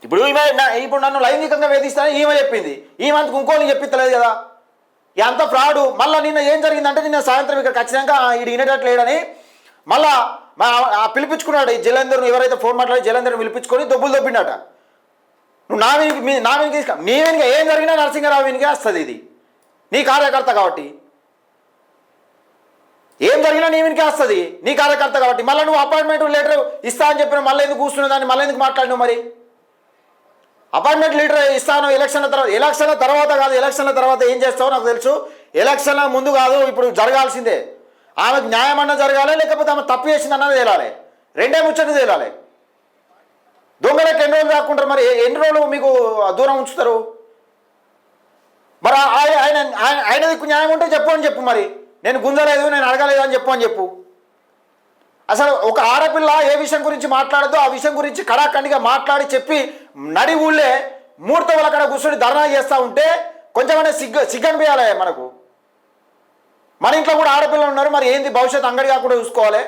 ఇప్పుడు ఇప్పుడు నన్ను లైంగికంగా వేధిస్తానని ఈమె చెప్పింది, ఈమె అంతకు ఇంకోని చెప్పిస్తలేదు కదా. అంత ఫ్రాడు. మళ్ళీ నిన్న ఏం జరిగిందంటే నిన్న సాయంత్రం ఇక్కడ ఖచ్చితంగా ఇది వినేటట్లేడని మళ్ళా పిలిపించుకున్నాడు ఈ జలంధర్ను, ఎవరైతే ఫోన్ మాట్లాడి జలంధర్ని పిలిపించుకొని దొబ్బులు దొబ్బిండట. నువ్వు నా వెనుక నీ వెనుక ఏం జరిగినా నరసింహరావు వెనుకే వస్తుంది, ఇది నీ కార్యకర్త కాబట్టి. ఏం జరిగినా నీ వెనుకే వస్తుంది, నీ కార్యకర్త కాబట్టి. మళ్ళీ నువ్వు అపాయింట్మెంట్ లెటర్ ఇస్తా అని చెప్పిన మళ్ళీ ఎందుకు కూర్చున్న దాన్ని మళ్ళీ ఎందుకు మాట్లాడినావు? మరి అపాయింట్మెంట్ లెటర్ ఇస్తాను ఎలక్షన్ల తర్వాత కాదు, ఎలక్షన్ల తర్వాత ఏం చేస్తావో నాకు తెలుసు. ఎలక్షన్ల ముందు కాదు, ఇప్పుడు జరగాల్సిందే. ఆమెకు న్యాయం అన్న జరగాలి, లేకపోతే ఆమె తప్పు చేసిందన్నది తేలాలి. రెండే ముచ్చట తేలాలి. దొంగలకు ఎన్ని రోజులు దాక్కుంటారు? మరి ఎన్ని రోజులు మీకు దూరం ఉంచుతారు? మరి ఆయన దిక్కు న్యాయం ఉంటే చెప్పు అని చెప్పు. మరి నేను గుంజలేదు, నేను అడగలేదు అని చెప్పు అని చెప్పు. అసలు ఒక ఆడపిల్ల ఏ విషయం గురించి మాట్లాడదో ఆ విషయం గురించి కడాఖండిగా మాట్లాడి చెప్పి నడి ఊళ్ళే మూర్తవుల అక్కడ కూర్చొని ధర్నా చేస్తూ ఉంటే కొంచెమైనా సిగ్గనిపించాలి మనకు. మన ఇంట్లో కూడా ఆడపిల్లలు ఉన్నారు, మరి ఏంది భవిష్యత్తు అంగడి కాకుండా చూసుకోవాలి.